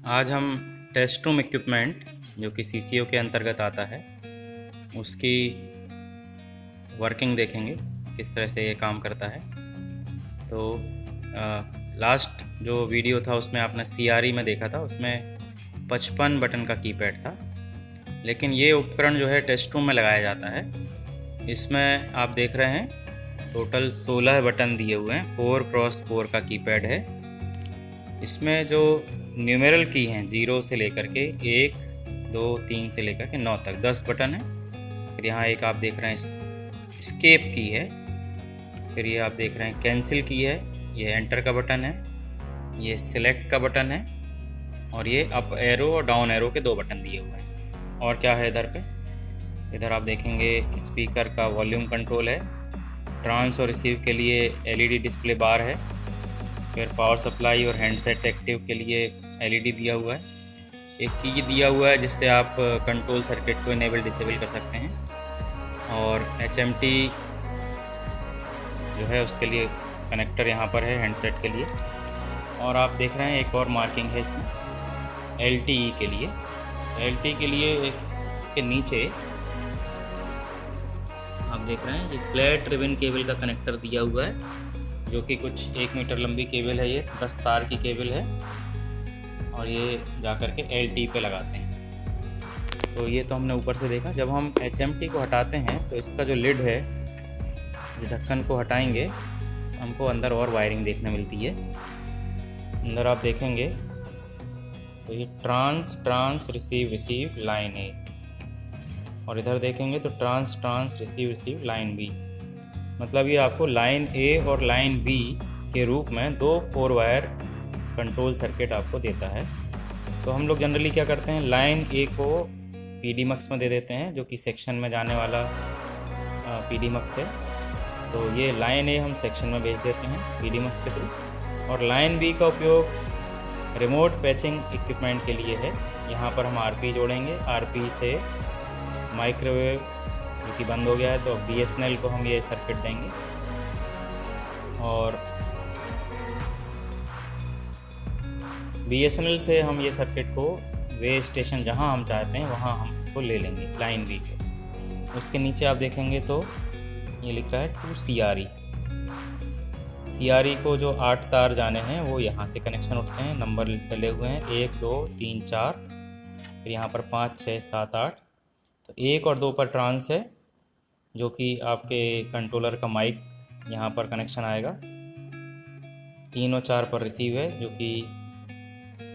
आज हम test room equipment जो कि सीसीओ के अंतर्गत आता है उसकी वर्किंग देखेंगे, किस तरह से ये काम करता है। तो लास्ट जो वीडियो था उसमें आपने सीआरई में देखा था, उसमें 55 बटन का कीपैड था, लेकिन ये उपकरण जो है टेस्ट रूम में लगाया जाता है। इसमें आप देख रहे हैं टोटल 16 बटन दिए हुए हैं, 4x4 का कीपैड है। इसमें जो न्यूमेरल की हैं 0 से लेकर के 1, 2, 3 से लेकर के 9 तक 10 बटन है। फिर यहाँ एक आप देख रहे हैं स्केप की है, फिर ये आप देख रहे हैं कैंसिल की है, ये एंटर का बटन है, ये सिलेक्ट का बटन है, और ये अप एरो और डाउन एरो के 2 बटन दिए हुए हैं। और क्या है इधर पे, इधर आप देखेंगे स्पीकर का वॉल्यूम कंट्रोल है, ट्रांस और रिसीव के लिए एलईडी डिस्प्ले बार है, फिर पावर सप्लाई और हैंडसेट एक्टिव के लिए एलईडी दिया हुआ है, एक की दिया हुआ है जिससे आप कंट्रोल सर्किट को इनेबल डिसेबल कर सकते हैं, और एचएमटी जो है उसके लिए कनेक्टर यहाँ पर है हैंडसेट के लिए। और आप देख रहे हैं एक और मार्किंग है इसमें एलटीई के लिए। एलटीई के लिए इसके नीचे आप देख रहे हैं ये फ्लैट रिबन केबल का कनेक्टर दिया हुआ है, जो कि कुछ 1 मीटर लंबी केबल है, ये 10 तार की केबल है, और ये जा कर के एलटी पे लगाते हैं। तो ये तो हमने ऊपर से देखा। जब हम एचएमटी को हटाते हैं तो इसका जो लिड है, इस ढक्कन को हटाएंगे हमको अंदर और वायरिंग देखने मिलती है। अंदर आप देखेंगे तो ये ट्रांस रिसीव लाइन ए, और इधर देखेंगे तो ट्रांस रिसीव लाइन बी। मतलब ये आपको लाइन ए और लाइन बी के रूप में 2 4 वायर कंट्रोल सर्किट आपको देता है। तो हम लोग जनरली क्या करते हैं, लाइन ए को पीडीमक्स में दे देते हैं, जो कि सेक्शन में जाने वाला पीडीमक्स है। तो ये लाइन ए हम सेक्शन में भेज देते हैं पीडीमक्स के थ्रू, और लाइन बी का उपयोग रिमोट पैचिंग इक्विपमेंट के लिए है। यहाँ पर हम आरपी जोड़ेंगे, आरपी से माइक्रोवेव जो कि बंद हो गया है, तो बीएसएनएल को हम ये सर्किट देंगे, और बीएसएनएल से हम ये सर्किट को वे स्टेशन जहां हम चाहते हैं वहां हम इसको ले लेंगे लाइन बी को। उसके नीचे आप देखेंगे तो ये लिख रहा है टू सीआरई। सीआरई को जो 8 तार जाने हैं वो यहाँ से कनेक्शन उठते हैं, नंबर डले हुए हैं 1, 2, 3, 4, फिर यहाँ पर 5, 6, 7, 8। तो 1 और 2 पर ट्रांस है, जो कि आपके कंट्रोलर का माइक यहाँ पर कनेक्शन आएगा। 3 और 4 पर रिसीव है, जो कि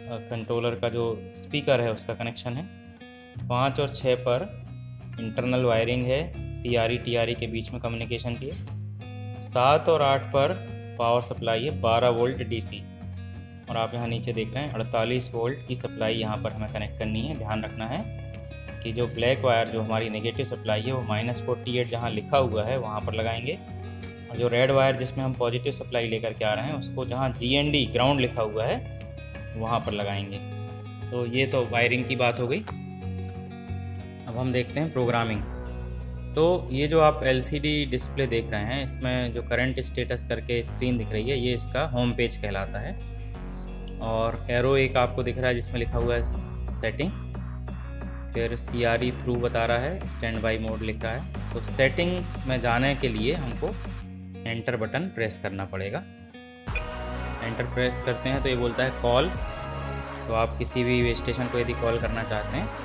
कंट्रोलर का जो स्पीकर है उसका कनेक्शन है। 5 और 6 पर इंटरनल वायरिंग है, सीआरई टीआरई के बीच में कम्युनिकेशन की है। 7 और 8 पर पावर सप्लाई है 12 वोल्ट डीसी, और आप यहाँ नीचे देख रहे हैं 48 वोल्ट की सप्लाई यहाँ पर हमें कनेक्ट करनी है। ध्यान रखना है कि जो ब्लैक वायर जो हमारी नेगेटिव सप्लाई है वो -48 जहाँ लिखा हुआ है वहाँ पर लगाएंगे, और जो रेड वायर जिसमें हम पॉजिटिव सप्लाई लेकर के आ रहे हैं उसको जहाँ GND ग्राउंड लिखा हुआ है वहाँ पर लगाएंगे। तो ये तो वायरिंग की बात हो गई। अब हम देखते हैं प्रोग्रामिंग। तो ये जो आप LCD डिस्प्ले देख रहे हैं, इसमें जो करंट स्टेटस करके स्क्रीन दिख रही है, ये इसका होम पेज कहलाता है। और एरो एक आपको दिख रहा है जिसमें लिखा हुआ है सेटिंग, फिर CRE थ्रू बता रहा है, स्टैंड बाई मोड लिख रहा है। तो सेटिंग में जाने के लिए हमको एंटर बटन प्रेस करना पड़ेगा। एंटर प्रेस करते हैं तो ये बोलता है कॉल। तो आप किसी भी वे स्टेशन को यदि कॉल करना चाहते हैं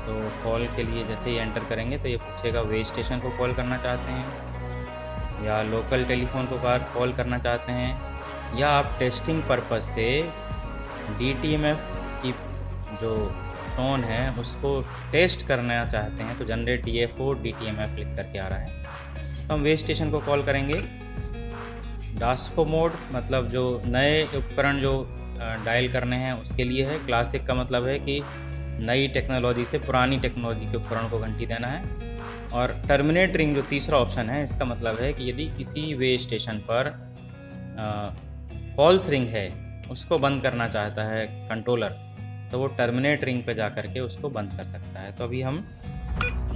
तो कॉल के लिए जैसे ही एंटर करेंगे तो ये पूछेगा वे स्टेशन को कॉल करना चाहते हैं या लोकल टेलीफोन को कॉल करना चाहते हैं, या आप टेस्टिंग पर्पस से DTMF की जो टोन है उसको टेस्ट करना चाहते हैं, तो जनरेट DFO DTMF लिख करके आ रहा है। तो हम वे स्टेशन को कॉल करेंगे। डास्पो मोड मतलब जो नए उपकरण जो डायल करने हैं उसके लिए है। क्लासिक का मतलब है कि नई टेक्नोलॉजी से पुरानी टेक्नोलॉजी के उपकरण को घंटी देना है। और टर्मिनेट रिंग जो तीसरा ऑप्शन है, इसका मतलब है कि यदि किसी वे स्टेशन पर फॉल्स रिंग है उसको बंद करना चाहता है कंट्रोलर, तो वो टर्मिनेट रिंग पे जा करके उसको बंद कर सकता है। तो अभी हम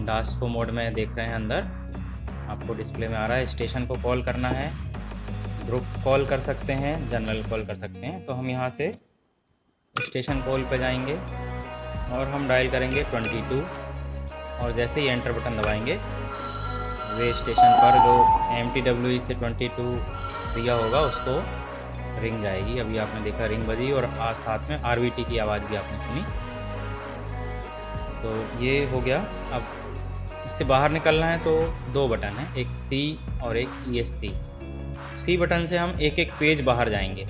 डास्पो मोड में देख रहे हैं, अंदर आपको डिस्प्ले में आ रहा है स्टेशन को कॉल करना है, ग्रुप कॉल कर सकते हैं, जनरल कॉल कर सकते हैं। तो हम यहाँ से स्टेशन कॉल पे जाएंगे और हम डायल करेंगे 22 और जैसे ही एंटर बटन दबाएंगे वे स्टेशन पर जो MTWE से 22 दिया होगा उसको रिंग जाएगी। अभी आपने देखा रिंग बजी और आज साथ में RVT की आवाज़ भी आपने सुनी। तो ये हो गया। अब इससे बाहर निकलना है तो दो बटन हैं, एक C और एक ESC। C बटन से हम एक एक पेज बाहर जाएंगे।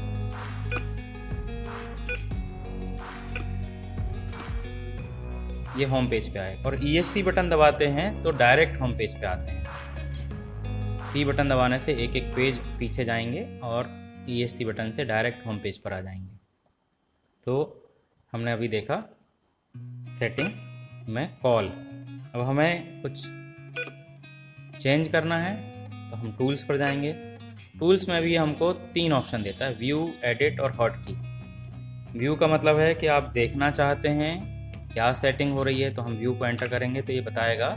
ये होम पेज पे आए और ESC बटन दबाते हैं तो डायरेक्ट होम पेज पे आते हैं। C बटन दबाने से एक एक पेज पीछे जाएंगे और ESC बटन से डायरेक्ट होम पेज पर आ जाएंगे। तो हमने अभी देखा सेटिंग में कॉल। अब हमें कुछ चेंज करना है तो हम टूल्स पर जाएंगे। टूल्स में भी हमको 3 ऑप्शन देता है, व्यू, एडिट और हॉट की। व्यू का मतलब है कि आप देखना चाहते हैं क्या सेटिंग हो रही है, तो हम व्यू को एंटर करेंगे तो ये बताएगा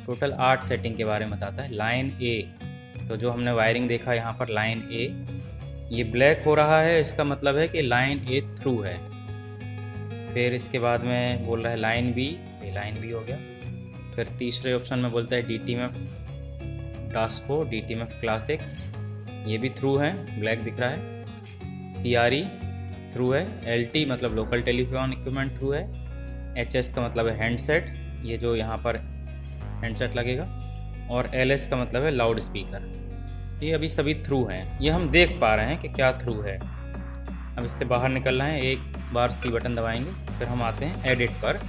टोटल 8 सेटिंग के बारे में बताता है। लाइन A, तो जो हमने वायरिंग देखा यहाँ पर लाइन A, ये ब्लैक हो रहा है, इसका मतलब है कि लाइन A थ्रू है। फिर इसके बाद में बोल रहा है लाइन B, ये लाइन B हो गया। फिर तीसरे ऑप्शन में बोलता है DTMF डास्को, DTMF क्लासिक, ये भी थ्रू है, ब्लैक दिख रहा है। CRE थ्रू है। LT मतलब लोकल टेलीफोन इक्विपमेंट थ्रू है। HS का मतलब है हैंडसेट, ये जो यहाँ पर हैंडसेट लगेगा। और LS का मतलब है लाउड स्पीकर। ये अभी सभी थ्रू हैं, ये हम देख पा रहे हैं कि क्या थ्रू है। अब इससे बाहर निकलना है, एक बार C बटन दबाएंगे, फिर हम आते हैं एडिट पर।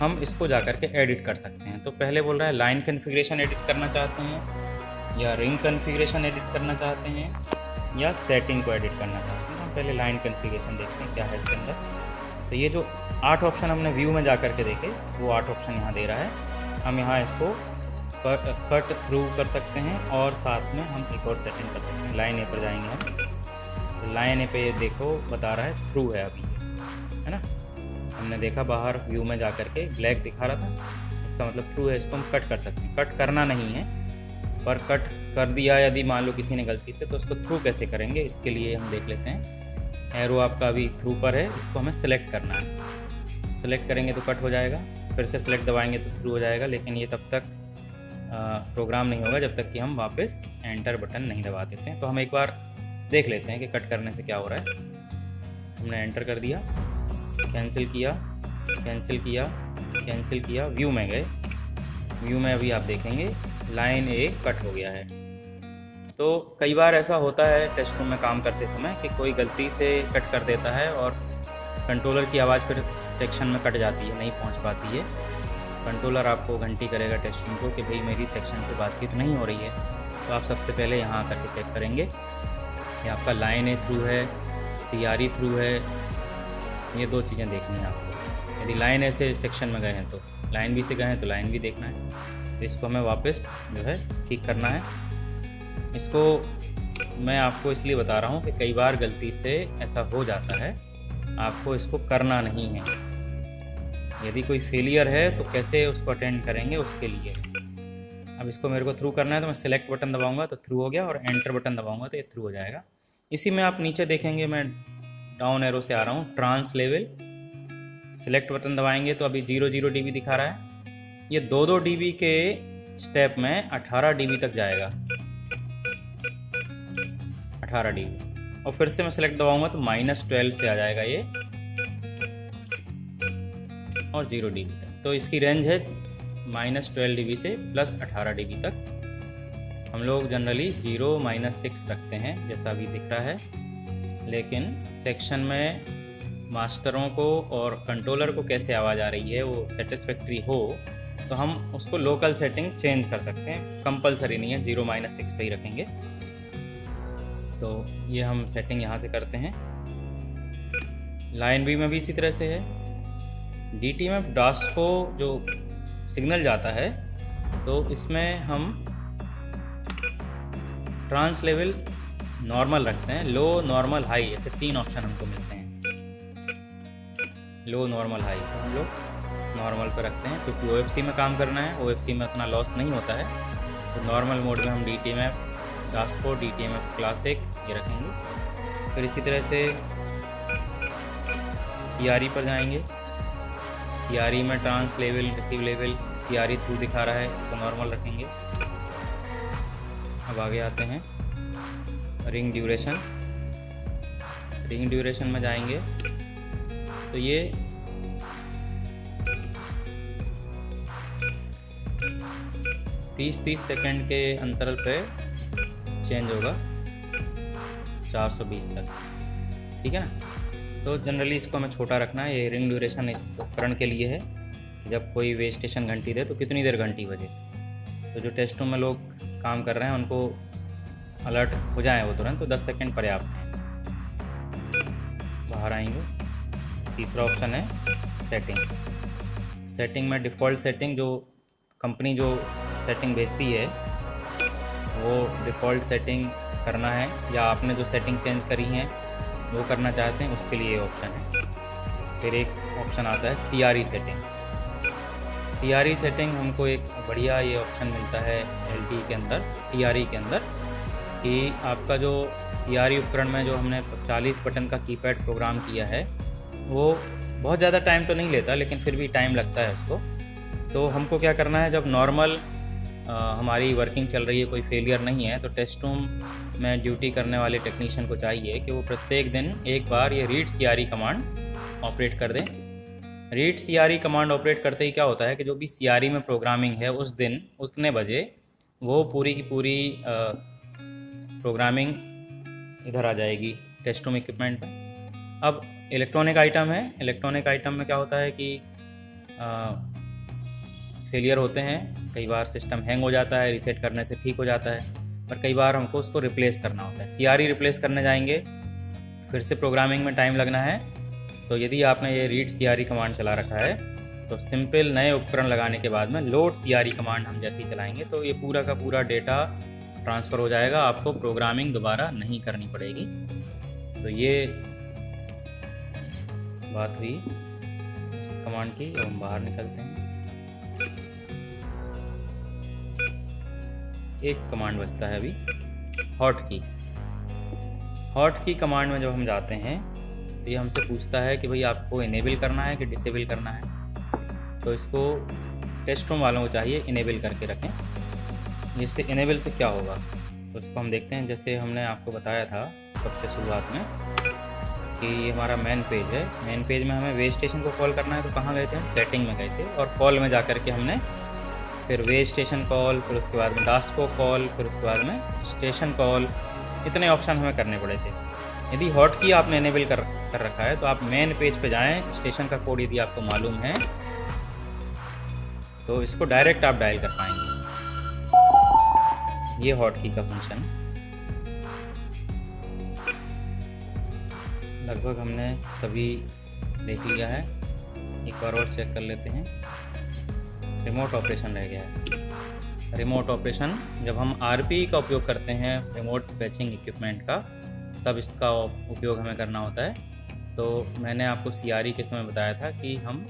हम इसको जा कर के एडिट कर सकते हैं। तो पहले बोल रहा है लाइन कन्फिग्रेशन एडिट करना चाहते हैं या रिंग कन्फिग्रेशन एडिट करना चाहते हैं या सेटिंग को एडिट करना चाहते हैं। हम पहले लाइन कन्फिग्रेशन देखते हैं क्या है इसके अंदर। तो ये जो 8 ऑप्शन हमने व्यू में जा कर के देखे, वो 8 ऑप्शन यहाँ दे रहा है। हम यहाँ इसको कट थ्रू कर सकते हैं और साथ में हम एक और सेटिंग कर सकते हैं। लाइन A पर जाएंगे हम, तो लाइन A पे देखो बता रहा है थ्रू है अभी, है ना। हमने देखा बाहर व्यू में जा कर के ब्लैक दिखा रहा था, इसका मतलब थ्रू है। इसको हम कट कर सकते हैं, कट करना नहीं है, पर कट कर दिया यदि मान लो किसी ने गलती से, तो उसको थ्रू कैसे करेंगे इसके लिए हम देख लेते हैं। एरो आपका अभी थ्रू पर है, इसको हमें सेलेक्ट करना है। सेलेक्ट करेंगे तो कट हो जाएगा, फिर से सेलेक्ट दबाएंगे तो थ्रू हो जाएगा। लेकिन ये तब तक प्रोग्राम नहीं होगा जब तक कि हम वापस एंटर बटन नहीं दबा देते हैं। तो हम एक बार देख लेते हैं कि कट करने से क्या हो रहा है। हमने एंटर कर दिया, कैंसिल किया, कैंसिल किया, कैंसिल किया, व्यू में गए। व्यू में अभी आप देखेंगे लाइन A कट हो गया है। तो कई बार ऐसा होता है टेस्ट रूम में काम करते समय कि कोई गलती से कट कर देता है और कंट्रोलर की आवाज़ फिर सेक्शन में कट जाती है, नहीं पहुंच पाती है। कंट्रोलर आपको घंटी करेगा टेस्ट रूम को कि भाई मेरी सेक्शन से बातचीत नहीं हो रही है। तो आप सबसे पहले यहाँ करके चेक करेंगे कि आपका लाइन A थ्रू है, CRE थ्रू है। ये 2 चीज़ें देखनी है आपको। यदि लाइन A से सेक्शन में गए हैं तो लाइन B से गए हैं तो लाइन B देखना है। तो इसको हमें वापस जो है ठीक करना है। इसको मैं आपको इसलिए बता रहा हूँ कि कई बार गलती से ऐसा हो जाता है, आपको इसको करना नहीं है। यदि कोई फेलियर है तो कैसे उसको अटेंड करेंगे उसके लिए। अब इसको मेरे को थ्रू करना है तो मैं सेलेक्ट बटन दबाऊंगा तो थ्रू हो गया, और एंटर बटन दबाऊंगा तो ये थ्रू हो जाएगा। इसी में आप नीचे देखेंगे मैं डाउन एरो से आ रहा हूँ, ट्रांस लेवल। सेलेक्ट बटन दबाएंगे तो अभी 0 dB दिखा रहा है। ये 2 dB के स्टेप में 18 dB तक जाएगा, 18 dB। और फिर से मैं सेलेक्ट दबाऊंगा तो -12 से आ जाएगा ये, और 0 dB तक। तो इसकी रेंज है -12 dB से +18 dB तक। हम लोग जनरली 0 -6 रखते हैं जैसा अभी दिख रहा है। लेकिन सेक्शन में मास्टरों को और कंट्रोलर को कैसे आवाज़ आ रही है वो सेटिस्फैक्ट्री हो तो हम उसको लोकल सेटिंग चेंज कर सकते हैं। कंपलसरी नहीं है, 0 -6 पे ही रखेंगे। तो ये हम सेटिंग यहाँ से करते हैं। लाइन B में भी इसी तरह से है। DTMF डास्क को जो सिग्नल जाता है तो इसमें हम ट्रांस लेवल नॉर्मल रखते हैं, लो, नॉर्मल, हाई, ऐसे 3 ऑप्शन हमको मिलते हैं। लो, नॉर्मल, हाई, तो हम लोग नॉर्मल पर रखते हैं क्योंकि OFC में काम करना है। OFC में उतना लॉस नहीं होता है, तो नॉर्मल मोड में हम DTMF डास्क को, DTMF क्लासिक ये रखेंगे। फिर इसी तरह से CRE पर जाएंगे। CRE में trans level, receive level, CRE through दिखा रहा है, इसको नॉर्मल रखेंगे। अब आगे आते हैं रिंग ड्यूरेशन। रिंग ड्यूरेशन में जाएंगे तो ये 30-30 सेकंड के अंतराल पे चेंज होगा 420 तक, ठीक है ना। तो जनरली इसको हमें छोटा रखना है। ये रिंग ड्यूरेशन इस उपकरण के लिए है कि जब कोई वे स्टेशन घंटी दे तो कितनी देर घंटी बजे। तो जो टेस्ट रूम में लोग काम कर रहे हैं उनको अलर्ट हो जाए वो तुरंत, तो 10 सेकंड पर्याप्त है। बाहर आएंगे। तीसरा ऑप्शन है सेटिंग। सेटिंग में डिफ़ॉल्ट सेटिंग, जो कंपनी जो सेटिंग भेजती है वो डिफ़ॉल्ट सेटिंग करना है, या आपने जो सेटिंग चेंज करी हैं वो करना चाहते हैं उसके लिए ऑप्शन है। फिर एक ऑप्शन आता है CRE सेटिंग। CRE सेटिंग हमको एक बढ़िया ये ऑप्शन मिलता है LTE के अंदर, TRE के अंदर, कि आपका जो CRE उपकरण में जो हमने 40 बटन का कीपैड प्रोग्राम किया है वो बहुत ज़्यादा टाइम तो नहीं लेता, लेकिन फिर भी टाइम लगता है उसको। तो हमको क्या करना है, जब नॉर्मल हमारी वर्किंग चल रही है, कोई फेलियर नहीं है, तो टेस्ट रूम में ड्यूटी करने वाले टेक्नीशियन को चाहिए कि वो प्रत्येक दिन एक बार ये रीड CRE कमांड ऑपरेट कर दें। रीड CRE कमांड ऑपरेट करते ही क्या होता है कि जो भी CRE में प्रोग्रामिंग है उस दिन उतने बजे वो पूरी की पूरी प्रोग्रामिंग इधर आ जाएगी टेस्ट रूम इक्विपमेंट में। अब इलेक्ट्रॉनिक आइटम है। इलेक्ट्रॉनिक आइटम में क्या होता है कि फेलियर होते हैं, कई बार सिस्टम हैंग हो जाता है, रीसेट करने से ठीक हो जाता है, पर कई बार हमको उसको रिप्लेस करना होता है। CRE रिप्लेस करने जाएंगे, फिर से प्रोग्रामिंग में टाइम लगना है। तो यदि आपने ये रीड CRE कमांड चला रखा है तो सिंपल नए उपकरण लगाने के बाद में लोड CRE कमांड हम जैसे ही चलाएंगे तो ये पूरा का पूरा डेटा ट्रांसफ़र हो जाएगा, आपको प्रोग्रामिंग दोबारा नहीं करनी पड़ेगी। तो ये बात हुई इस कमांड की। अब हम बाहर निकलते हैं। एक कमांड बचता है अभी, हॉट की। हॉट की कमांड में जब हम जाते हैं तो ये हमसे पूछता है कि भाई आपको इनेबल करना है कि डिसेबल करना है। तो इसको टेस्ट रूम वालों को चाहिए इनेबल करके रखें। जिससे इनेबल से क्या होगा तो इसको हम देखते हैं। जैसे हमने आपको बताया था सबसे शुरुआत में कि ये हमारा मेन पेज है। मेन पेज में हमें वे स्टेशन को कॉल करना है, तो कहाँ गए थे हम, सेटिंग में गए थे, और कॉल में जा कर के हमने फिर वे स्टेशन कॉल, फिर उसके बाद में डास्को कॉल, फिर उसके बाद में स्टेशन कॉल, इतने ऑप्शन हमें करने पड़े थे। यदि हॉट की आपने इनेबल कर रखा है तो आप मेन पेज पे जाएं, स्टेशन का कोड यदि आपको मालूम है तो इसको डायरेक्ट आप डायल कर पाएंगे। ये हॉट की का फंक्शन लगभग हमने सभी देख लिया है। एक बार और चेक कर लेते हैं। रिमोट ऑपरेशन रह गया है। रिमोट ऑपरेशन जब हम RPE का उपयोग करते हैं रिमोट पैचिंग इक्विपमेंट का, तब इसका उपयोग हमें करना होता है। तो मैंने आपको CRE के समय बताया था कि हम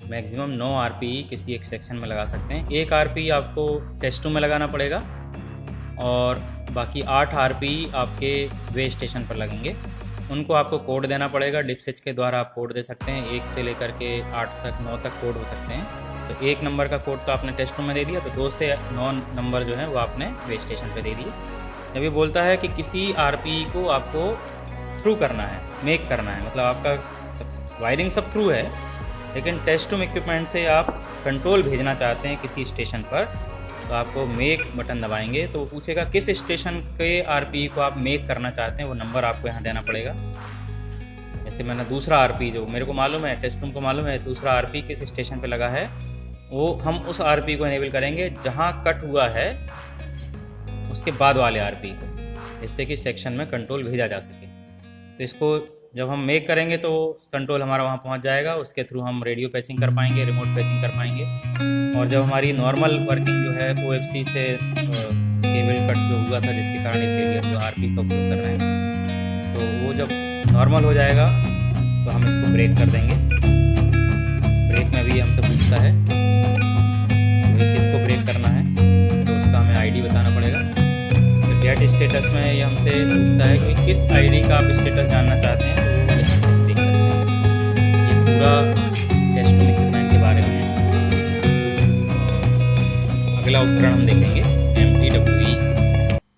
मैक्सिमम 9 RPE किसी एक सेक्शन में लगा सकते हैं। एक RPE आपको टेस्ट रूम में लगाना पड़ेगा और बाकी 8 RPE आपके वे स्टेशन पर लगेंगे। उनको आपको कोड देना पड़ेगा। डिप स्विच के द्वारा आप कोड दे सकते हैं। 1 से लेकर के 8 तक 9 तक कोड हो सकते हैं। तो 1 नंबर का कोड तो आपने टेस्ट रूम में दे दिया, तो 2 से 9 नंबर जो है वो आपने वे स्टेशन पे दे दिए। जब ये बोलता है कि किसी RPE को आपको थ्रू करना है, मेक करना है, मतलब आपका वायरिंग सब थ्रू है, लेकिन टेस्ट रूम इक्विपमेंट से आप कंट्रोल भेजना चाहते हैं किसी स्टेशन पर, तो आपको मेक बटन दबाएंगे तो वो पूछेगा किस स्टेशन के RPE को आप मेक करना चाहते हैं, वो नंबर आपको यहाँ देना पड़ेगा। जैसे मैंने दूसरा RPE जो मेरे को मालूम है, टेस्ट रूम को मालूम है दूसरा RPE किस स्टेशन पे लगा है, वो हम उस RPE को इनेबल करेंगे जहाँ कट हुआ है उसके बाद वाले RPE को, जिससे कि सेक्शन में कंट्रोल भेजा जा सके। तो इसको जब हम मेक करेंगे तो कंट्रोल हमारा वहाँ पहुँच जाएगा, उसके थ्रू हम रेडियो पैचिंग कर पाएंगे, रिमोट पैचिंग कर पाएंगे। और जब हमारी नॉर्मल वर्किंग जो है OFC से केबल कट जो हुआ था जिसके कारण फेलियर जो RPE का उपयोग कर रहे हैं, तो वो जब नॉर्मल हो जाएगा तो हम इसको ब्रेक कर देंगे। ब्रेक में भी हमसे पूछता है कि किसको ब्रेक करना है, तो उसका हमें ID बताना पड़ेगा। गेट स्टेटस में ये हमसे पूछता है कि किस ID का आप स्टेटस जानना चाहते हैं, तो यहाँ से देख सकते हैं। अगला उपकरण हम देखेंगे MPWE।